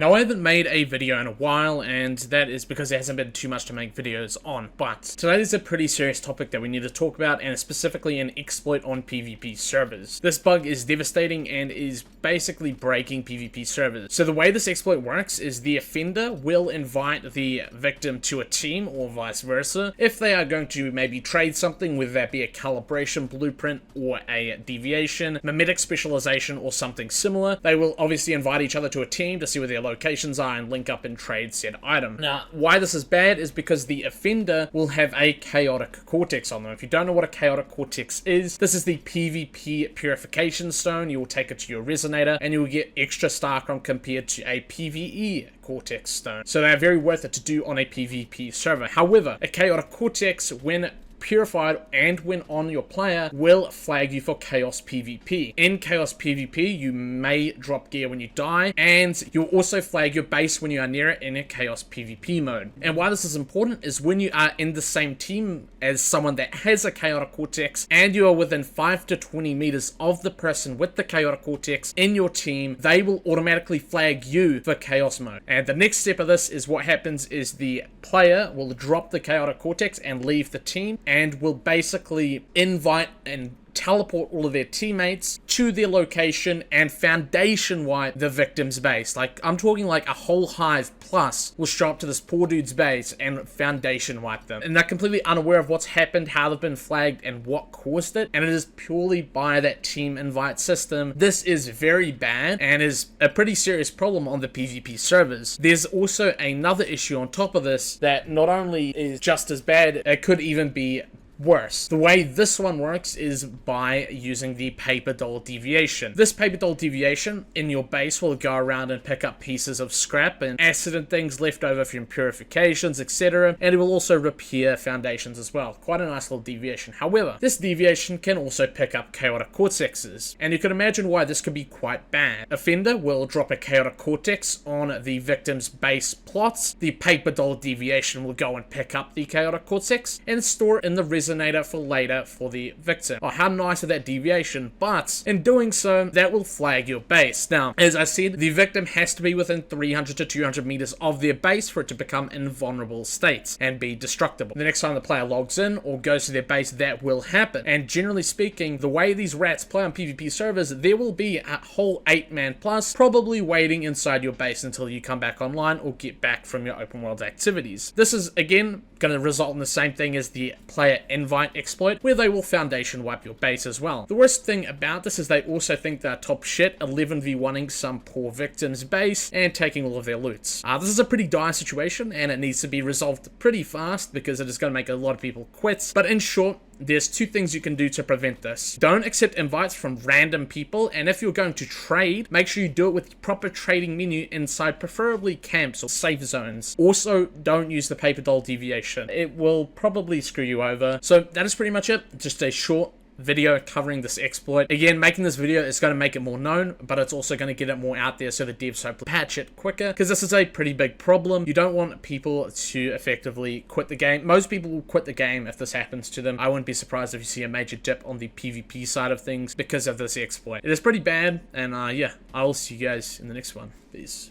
Now, I haven't made a video in a while, and that is because there hasn't been too much to make videos on, but today is a pretty serious topic that we need to talk about, and specifically an exploit on PvP servers. This bug is devastating and is basically breaking PvP servers. So the way this exploit works is the offender will invite the victim to a team, or vice versa, if they are going to maybe trade something, whether that be a calibration blueprint or a deviation, mimetic specialization, or something similar. They will obviously invite each other to a team to see where their locations are and link up and trade said item. Now, why this is bad is because the offender will have a chaotic cortex on them. If you don't know what a chaotic cortex is, this is the PvP purification stone. You will take it to your resonator and you will get extra Starcom compared to a PvE cortex stone. So they're very worth it to do on a PvP server. However, a chaotic cortex, when purified and when on your player, will flag you for chaos PvP. In chaos PvP, you may drop gear when you die, and you'll also flag your base when you are near it in a chaos PvP mode. And why this is important is when you are in the same team as someone that has a chaotic cortex and you are within 5 to 20 meters of the person with the chaotic cortex in your team, they will automatically flag you for chaos mode. And the next step of this is what happens is the player will drop the chaotic cortex and leave the team, and will basically invite and teleport all of their teammates to their location and foundation wipe the victim's base. Like, I'm talking like a whole hive plus will show up to this poor dude's base and foundation wipe them. And they're completely unaware of what's happened, how they've been flagged, and what caused it. And it is purely by that team invite system. This is very bad and is a pretty serious problem on the PvP servers. There's also another issue on top of this that not only is just as bad, it could even be worse. The way this one works is by using the paper doll deviation. This paper doll deviation in your base will go around and pick up pieces of scrap and acid and things left over from purifications, etc. And it will also repair foundations as well. Quite a nice little deviation. However, this deviation can also pick up chaotic cortexes, and you can imagine why this could be quite bad. Offender will drop a chaotic cortex on the victim's base plots. The paper doll deviation will go and pick up the chaotic cortex and store it in the resonator for later for the victim. Oh, how nice of that deviation, but in doing so, that will flag your base. Now, as I said, the victim has to be within 300 to 200 meters of their base for it to become in vulnerable states and be destructible. The next time the player logs in or goes to their base, that will happen. And generally speaking, the way these rats play on PvP servers, there will be a whole 8-man plus probably waiting inside your base until you come back online or get back from your open world activities. This is, again, going to result in the same thing as the player invite exploit, where they will foundation wipe your base as well. The worst thing about this is they also think they're top shit, 11v1ing some poor victim's base and taking all of their loots. This is a pretty dire situation, and it needs to be resolved pretty fast because it is going to make a lot of people quit. But in short, there's two things you can do to prevent this. Don't accept invites from random people, and if you're going to trade, make sure you do it with the proper trading menu inside preferably camps or safe zones. Also, don't use the paper doll deviation. It will probably screw you over. So that is pretty much it. Just a short video covering this exploit. Again, making this video is going to make it more known, but it's also going to get it more out there so the devs hopefully patch it quicker, because this is a pretty big problem. You don't want people to effectively quit the game. Most people will quit the game if this happens to them. I wouldn't be surprised if you see a major dip on the PvP side of things because of this exploit. It is pretty bad, and yeah, I will see you guys in the next one. Peace.